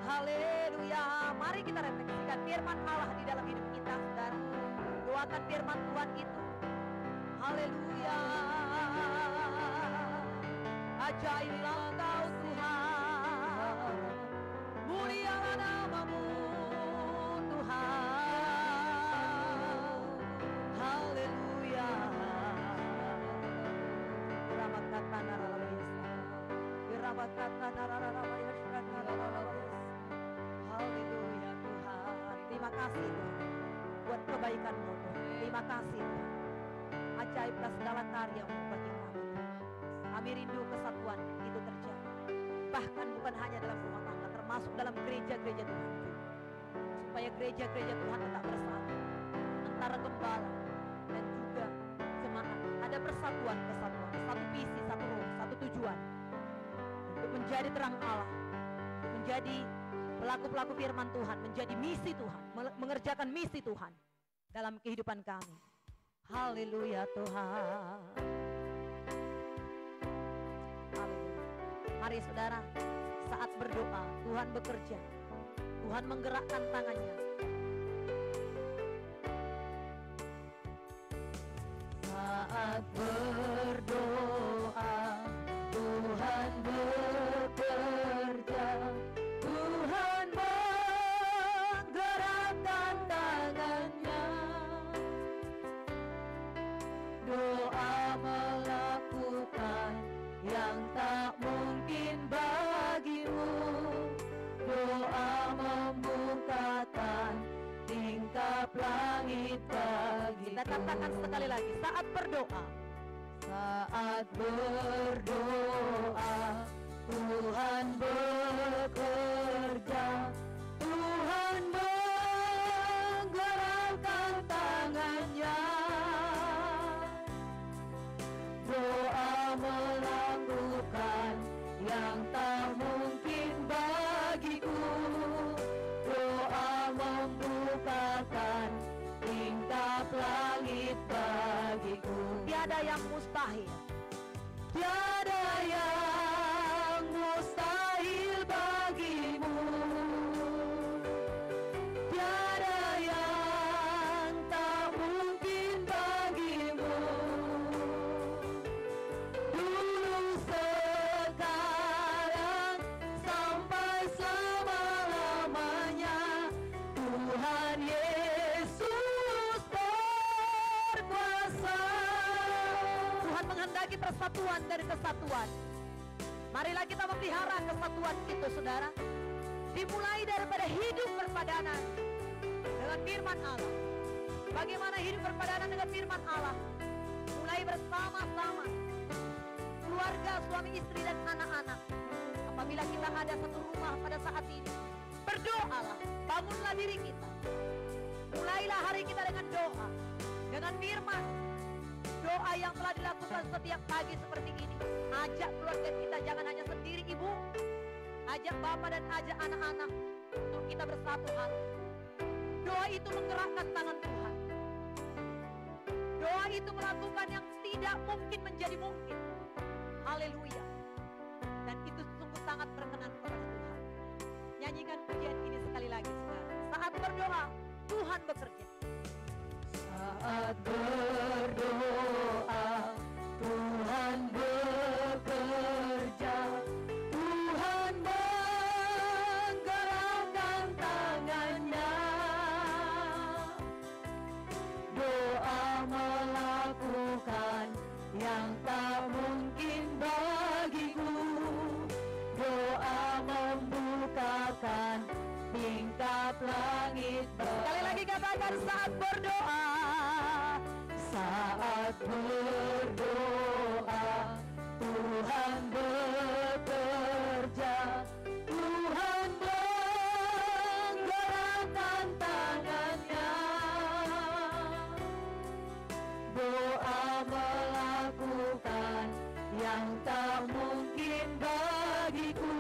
Haleluya. Mari kita refleksikan firman Allah di dalam hidup kita, saudara. Doakan firman Tuhan itu. Haleluya. Ajaiblah Engkau Tuhan, mulialah nama-Mu Tuhan. Haleluya. Haleluya Tuhan. Terima kasih Tuhan buat kebaikan-Mu Tuhan. Terima kasih Tuhan. Ajaiblah segala karya-Mu bagi kami. Kami rindu kesatuan itu terjadi. Bahkan bukan hanya dalam rumah tangga, termasuk dalam gereja-gereja Tuhan juga. Supaya gereja-gereja Tuhan tetap bersatu antara gembala dan juga jemaat. Ada persatuan-kesatuan, satu visi, satu roh, satu tujuan. Untuk menjadi terang Allah, untuk menjadi pelaku-pelaku firman Tuhan, menjadi misi Tuhan, mengerjakan misi Tuhan dalam kehidupan kami. Haleluya Tuhan. Haleluya. Mari saudara, saat berdoa Tuhan bekerja, Tuhan menggerakkan tangannya. Saat berdoa Tuhan bekerja, Tuhan menggerakkan tangannya. Doa melakukan yang tak mungkin bagimu. Doa membukakan tingkap langit bagiku. Kita katakan sekali lagi, saat berdoa. Saat berdoa Tuhan bekerja, Tuhan menggerakkan tangannya. Doa melakukan yang tak mungkin bagiku. Doa membukakan tingkap langit bagiku. Tiada yang mustahil. Tiada yang mustahil bagimu. Tiada yang tak mungkin bagimu. Dulu, sekarang, sampai selama-lamanya, Tuhan Yesus berkuasa. Tuhan menghendaki persatuan dari kesatuan. Marilah kita memelihara kesatuan itu, saudara. Dimulai daripada hidup berpadanan dengan firman Allah. Bagaimana hidup berpadanan dengan firman Allah? Mulai bersama-sama, keluarga, suami, istri, dan anak-anak. Apabila kita ada satu rumah pada saat ini, berdoalah, bangunlah diri kita. Mulailah hari kita dengan doa, dengan firman. Doa yang telah dilakukan setiap pagi seperti ini. Ajak keluarga kita, jangan hanya sendiri ibu. Ajak bapak dan ajak anak-anak untuk kita bersatu hati. Doa itu menggerakkan tangan Tuhan. Doa itu melakukan yang tidak mungkin menjadi mungkin. Haleluya. Dan itu sungguh sangat berkenan kepada Tuhan. Nyanyikan pujian ini sekali lagi, saudara. Saat berdoa, Tuhan bekerja. Saat berdoa, Tuhan bekerja. Tuhan menggerakkan tangannya. Doa melakukan yang tak mungkin bagiku. Doa membukakan tingkap langit. Sekali lagi katakan, saat berdoa. Saat berdoa, Tuhan bekerja. Tuhan menggerakkan tangannya. Doa melakukan yang tak mungkin bagiku.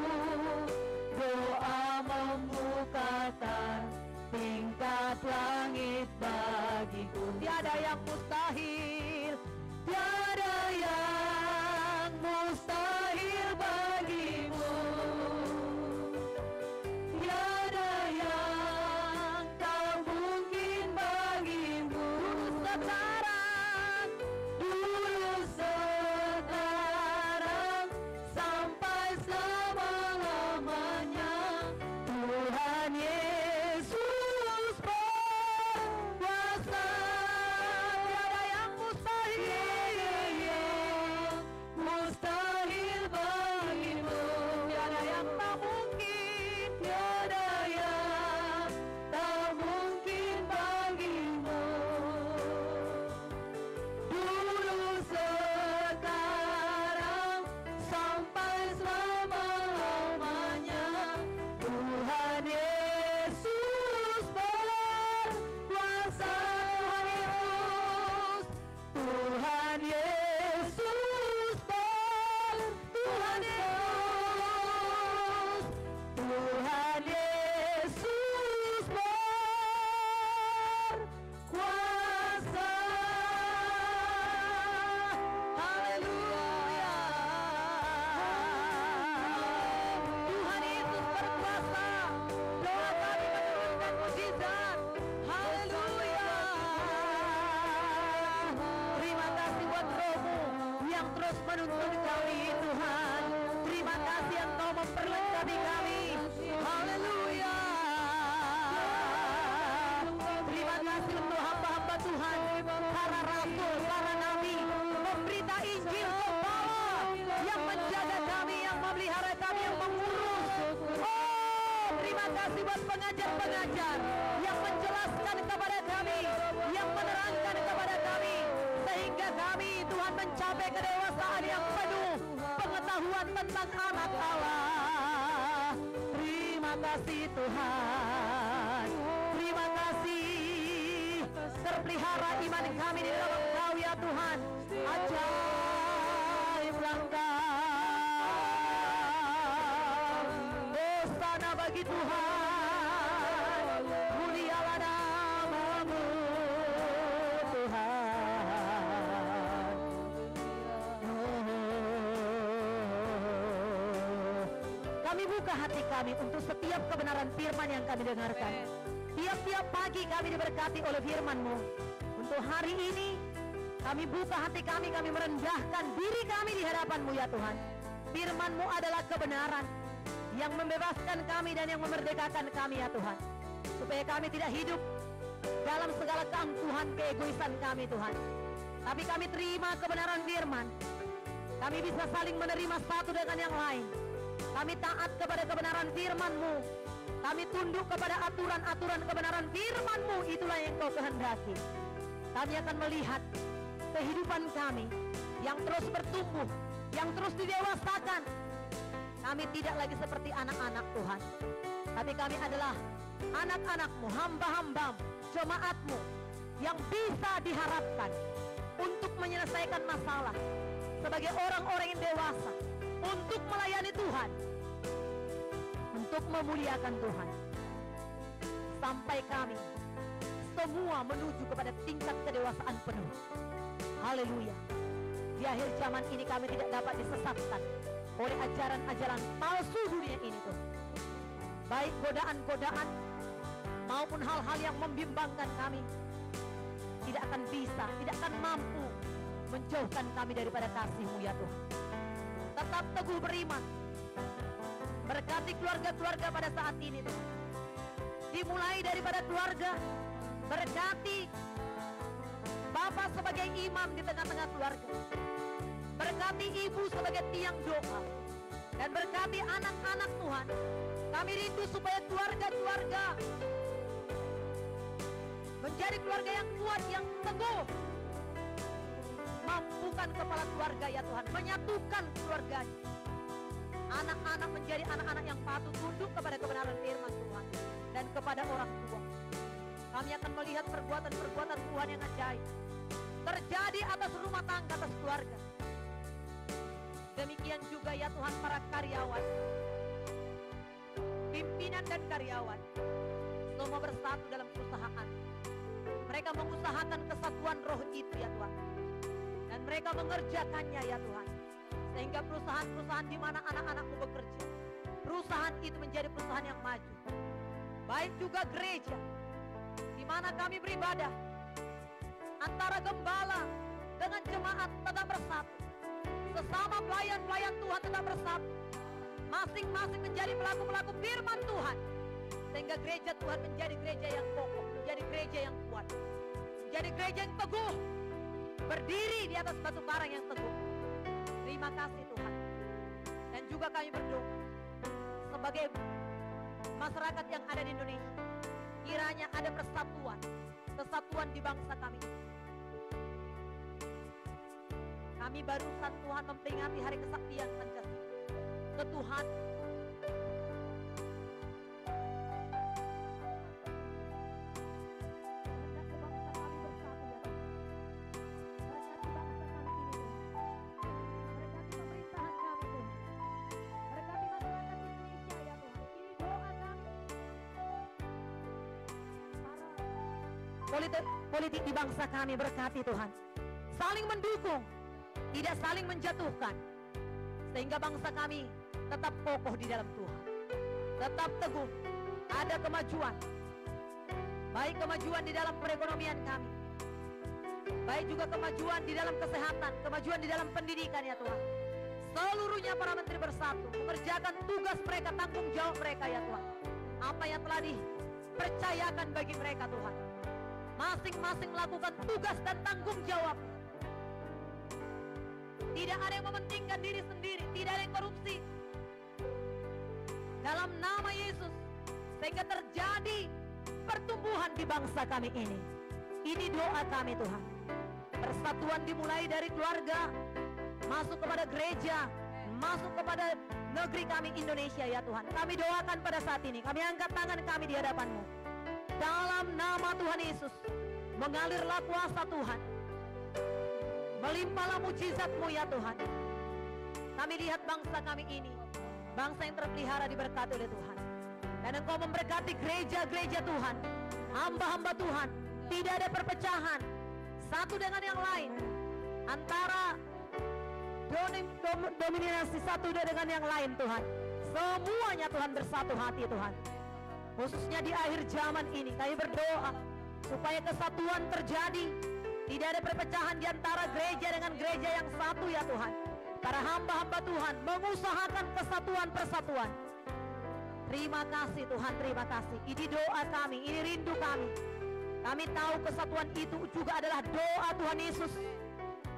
Doa membukakan tingkap langit bagiku. Tiada yang mustahil. Tiada memperlengkapi kami. Haleluya. Terima kasih untuk hamba-hamba Tuhan, para rasul, para nabi, pemberita Injil, pembawa yang menjaga kami, yang memelihara kami, yang mengurus. Oh, terima kasih buat pengajar-pengajar yang menjelaskan kepada kami, yang menerangkan kepada kami, sehingga kami Tuhan mencapai kedewasaan yang penuh pengetahuan tentang anak Allah. Terima kasih Tuhan, terima kasih. Terpelihara iman kami di dalam Engkau ya Tuhan. Ajaib langkah. Hosana bagi Tuhan, mulialah nama-Mu Tuhan. Kami buka hati kami untuk setiap kebenaran firman yang kami dengarkan. Tiap-tiap pagi kami diberkati oleh firman-Mu. Untuk hari ini kami buka hati kami merendahkan diri kami di hadapan-Mu ya Tuhan. Firman-Mu adalah kebenaran yang membebaskan kami dan yang memerdekakan kami ya Tuhan. Supaya kami tidak hidup dalam segala keangkuhan, keegoisan kami Tuhan. Tapi kami terima kebenaran firman. Kami bisa saling menerima satu dengan yang lain. Kami taat kepada kebenaran firman-Mu. Kami tunduk kepada aturan-aturan kebenaran firman-Mu. Itulah yang Kau kehendaki. Kami akan melihat kehidupan kami yang terus bertumbuh, yang terus didewasakan. Kami tidak lagi seperti anak-anak Tuhan, tapi kami adalah anak-anak-Mu, hamba-hamba-Mu, jemaat-Mu yang bisa diharapkan untuk menyelesaikan masalah sebagai orang-orang yang dewasa, untuk melayani Tuhan, untuk memuliakan Tuhan, sampai kami semua menuju kepada tingkat kedewasaan penuh. Haleluya. Di akhir zaman ini kami tidak dapat disesatkan oleh ajaran-ajaran palsu dunia ini Tuhan. Baik godaan-godaan maupun hal-hal yang membimbangkan kami tidak akan bisa, tidak akan mampu menjauhkan kami daripada kasih-Mu ya Tuhan. Tetap teguh beriman. Berkati keluarga-keluarga pada saat ini Tuhan. Dimulai daripada keluarga, berkati Bapak sebagai imam di tengah-tengah keluarga. Berkati ibu sebagai tiang doa. Dan berkati anak-anak Tuhan. Kami rindu supaya keluarga-keluarga menjadi keluarga yang kuat, yang teguh. Mampukan kepala keluarga ya Tuhan, menyatukan keluarganya. Anak-anak menjadi anak-anak yang patuh tunduk kepada kebenaran firman Tuhan dan kepada orang tua. Kami akan melihat perbuatan-perbuatan Tuhan yang ajaib terjadi atas rumah tangga, atas keluarga. Demikian juga ya Tuhan para karyawan, pimpinan dan karyawan, semua bersatu dalam perusahaan. Mereka mengusahakan kesatuan roh itu ya Tuhan. Dan mereka mengerjakannya ya Tuhan. Sehingga perusahaan-perusahaan di mana anak-anak-Mu bekerja, perusahaan itu menjadi perusahaan yang maju. Baik juga gereja, di mana kami beribadah, antara gembala dengan jemaat tetap bersatu. Sesama pelayan-pelayan Tuhan tetap bersatu. Masing-masing menjadi pelaku-pelaku firman Tuhan. Sehingga gereja Tuhan menjadi gereja yang kokoh, menjadi gereja yang kuat, menjadi gereja yang teguh, berdiri di atas batu karang yang teguh. Terima kasih Tuhan. Dan juga kami berdoa sebagai masyarakat yang ada di Indonesia, kiranya ada persatuan, kesatuan di bangsa kami. Kami barusan Tuhan memperingati hari kesaktian Pancasila. Ketuhan politik di bangsa kami, berkati Tuhan. Saling mendukung, tidak saling menjatuhkan. Sehingga bangsa kami tetap kokoh di dalam Tuhan. Tetap teguh, ada kemajuan. Baik kemajuan di dalam perekonomian kami, baik juga kemajuan di dalam kesehatan, kemajuan di dalam pendidikan ya Tuhan. seluruhnya para menteri bersatu, mengerjakan tugas mereka, tanggung jawab mereka ya Tuhan. Apa yang telah dipercayakan bagi mereka Tuhan, masing-masing melakukan tugas dan tanggung jawab. Tidak ada yang mementingkan diri sendiri, tidak ada yang korupsi. Dalam nama Yesus, sehingga terjadi pertumbuhan di bangsa kami ini. Ini doa kami Tuhan. Persatuan dimulai dari keluarga, masuk kepada gereja, masuk kepada negeri kami Indonesia ya Tuhan. Kami doakan pada saat ini, kami angkat tangan kami di hadapan-Mu. Dalam nama Tuhan Yesus, mengalirlah kuasa Tuhan, melimpahlah mujizat-Mu ya Tuhan. Kami lihat bangsa kami ini, bangsa yang terpelihara diberkati oleh Tuhan. Dan Engkau memberkati gereja-gereja Tuhan, hamba-hamba Tuhan. Tidak ada perpecahan satu dengan yang lain, antara dominasi satu dengan yang lain Tuhan. Semuanya Tuhan bersatu hati Tuhan. Khususnya di akhir zaman ini kami berdoa supaya kesatuan terjadi. Tidak ada perpecahan di antara gereja dengan gereja yang satu ya Tuhan. Para hamba-hamba Tuhan mengusahakan kesatuan persatuan. Terima kasih Tuhan, terima kasih. Ini doa kami, ini rindu kami. Kami tahu kesatuan itu juga adalah doa Tuhan Yesus.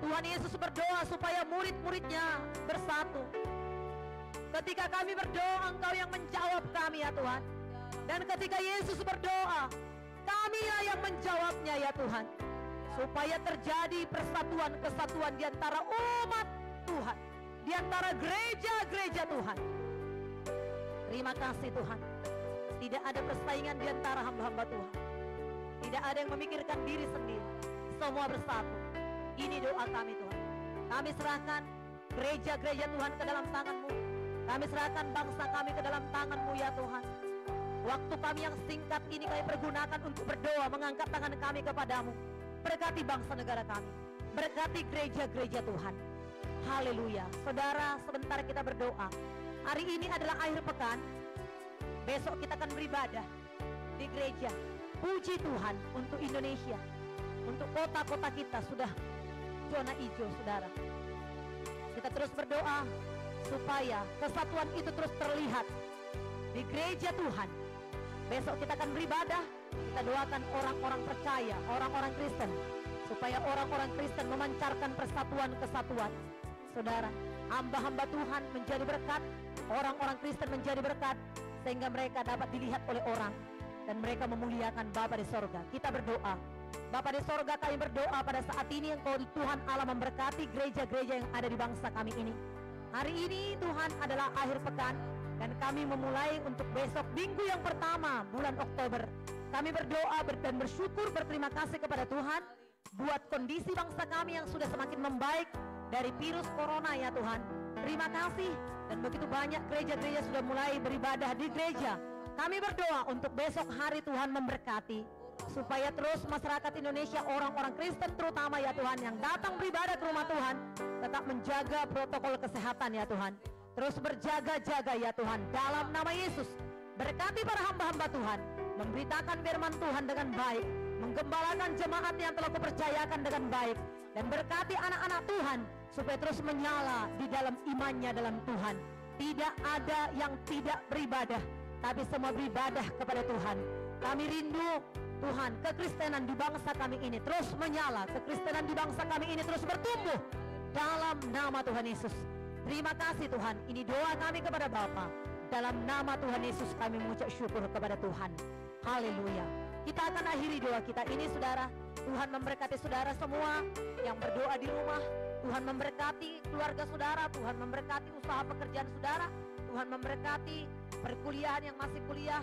Tuhan Yesus berdoa supaya murid-muridnya bersatu. Ketika kami berdoa, Engkau yang menjawab kami ya Tuhan. Dan ketika Yesus berdoa, kamilah yang menjawabnya ya Tuhan. Supaya terjadi persatuan, kesatuan di antara umat Tuhan, di antara gereja-gereja Tuhan. Terima kasih Tuhan. Tidak ada persaingan di antara hamba-hamba Tuhan. Tidak ada yang memikirkan diri sendiri. Semua bersatu. Ini doa kami Tuhan. Kami serahkan gereja-gereja Tuhan ke dalam tangan-Mu. Kami serahkan bangsa kami ke dalam tangan-Mu ya Tuhan. Waktu kami yang singkat ini kami pergunakan untuk berdoa, mengangkat tangan kami kepadamu. Berkati bangsa negara kami, berkati gereja-gereja Tuhan. Haleluya. Saudara, sebentar kita berdoa. Hari ini adalah akhir pekan. Besok kita akan beribadah di gereja. Puji Tuhan untuk Indonesia, untuk kota-kota kita sudah zona hijau saudara. Kita terus berdoa supaya kesatuan itu terus terlihat di gereja Tuhan. Besok kita akan beribadah. Kita doakan orang-orang percaya, orang-orang Kristen, supaya orang-orang Kristen memancarkan persatuan kesatuan. Saudara, hamba-hamba Tuhan menjadi berkat, orang-orang Kristen menjadi berkat, sehingga mereka dapat dilihat oleh orang dan mereka memuliakan Bapa di sorga. Kita berdoa, Bapa di sorga, kami berdoa pada saat ini Engkau Tuhan Allah memberkati gereja-gereja yang ada di bangsa kami ini. Hari ini Tuhan adalah akhir pekan dan kami memulai untuk besok minggu yang pertama bulan Oktober. Kami berdoa dan bersyukur, berterima kasih kepada Tuhan buat kondisi bangsa kami yang sudah semakin membaik dari virus corona ya Tuhan. Terima kasih. Dan begitu banyak gereja-gereja sudah mulai beribadah di gereja. Kami berdoa untuk besok hari Tuhan memberkati, supaya terus masyarakat Indonesia, orang-orang Kristen terutama ya Tuhan, yang datang beribadah ke rumah Tuhan, tetap menjaga protokol kesehatan ya Tuhan. Terus berjaga-jaga ya Tuhan, dalam nama Yesus. Berkati para hamba-hamba Tuhan, memberitakan firman Tuhan dengan baik, menggembalakan jemaat yang telah kupercayakan dengan baik, dan berkati anak-anak Tuhan supaya terus menyala di dalam imannya dalam Tuhan. Tidak ada yang tidak beribadah, tapi semua beribadah kepada Tuhan. Kami rindu Tuhan, kekristenan di bangsa kami ini terus menyala, kekristenan di bangsa kami ini terus bertumbuh dalam nama Tuhan Yesus. Terima kasih Tuhan, ini doa kami kepada Bapa. Dalam nama Tuhan Yesus kami mengucap syukur kepada Tuhan. Haleluya. Kita akan akhiri doa kita ini saudara. Tuhan memberkati saudara semua yang berdoa di rumah. Tuhan memberkati keluarga saudara. Tuhan memberkati usaha pekerjaan saudara. Tuhan memberkati perkuliahan yang masih kuliah,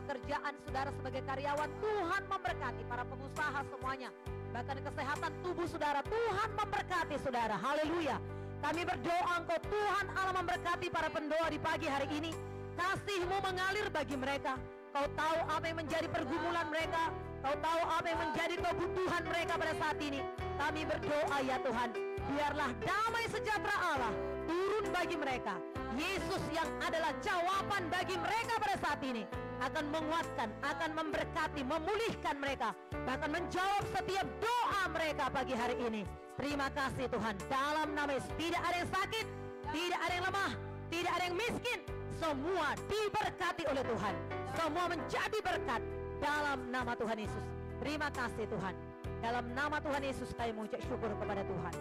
pekerjaan saudara sebagai karyawan. Tuhan memberkati para pengusaha semuanya. Bahkan kesehatan tubuh saudara, Tuhan memberkati saudara. Haleluya. Kami berdoa Engkau Tuhan Allah memberkati para pendoa di pagi hari ini. Kasih-Mu mengalir bagi mereka. Kau tahu apa yang menjadi pergumulan mereka. Kau tahu apa yang menjadi kebutuhan mereka pada saat ini. Kami berdoa ya Tuhan, biarlah damai sejahtera Allah turun bagi mereka. Yesus yang adalah jawaban bagi mereka pada saat ini akan menguatkan, akan memberkati, memulihkan mereka, bahkan menjawab setiap doa mereka pagi hari ini. Terima kasih Tuhan, dalam nama Yesus tidak ada yang sakit, Tidak ada yang lemah, tidak ada yang miskin. Semua diberkati oleh Tuhan. Semua menjadi berkat dalam nama Tuhan Yesus. Terima kasih Tuhan. Dalam nama Tuhan Yesus kami mengucap syukur kepada Tuhan.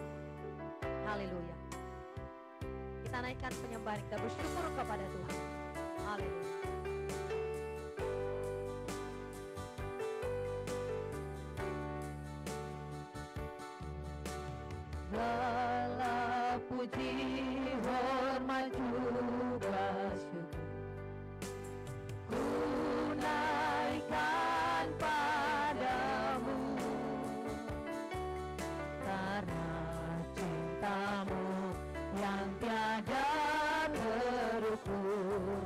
Haleluya. Kita naikkan penyembahan, kita bersyukur kepada Tuhan. Haleluya. Segala puji, hormat juga syukur ku naikkan padamu, karena cintamu yang tiada terukur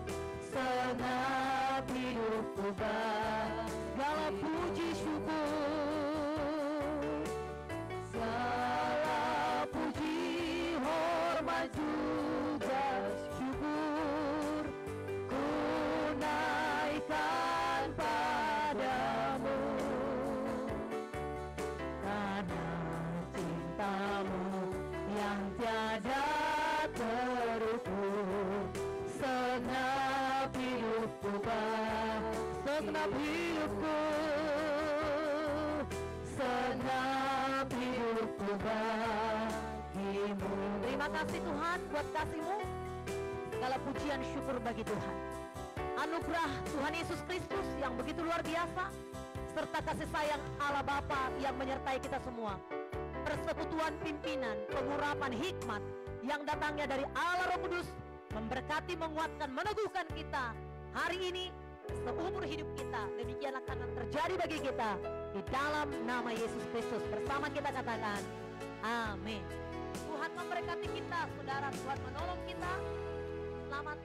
sengat hidupku. Segala puji syukur, segala puji hormat juga syukur ku naikkan padamu, karena cintamu yang tiada terukur senap hidupku, senap hidupku, senap hidupku bagimu. Terima kasih Tuhan buat kasih-Mu. Segala pujian syukur bagi Tuhan. Anugerah Tuhan Yesus Kristus yang begitu luar biasa, serta kasih sayang Allah Bapa yang menyertai kita semua. Persekutuan pimpinan, pengurapan hikmat yang datangnya dari Allah Roh Kudus memberkati, menguatkan, meneguhkan kita hari ini seumur hidup kita. Demikian akan terjadi bagi kita di dalam nama Yesus Kristus. Bersama kita katakan amin. Tuhan memberkati kita, saudara. Tuhan menolong kita. Selamat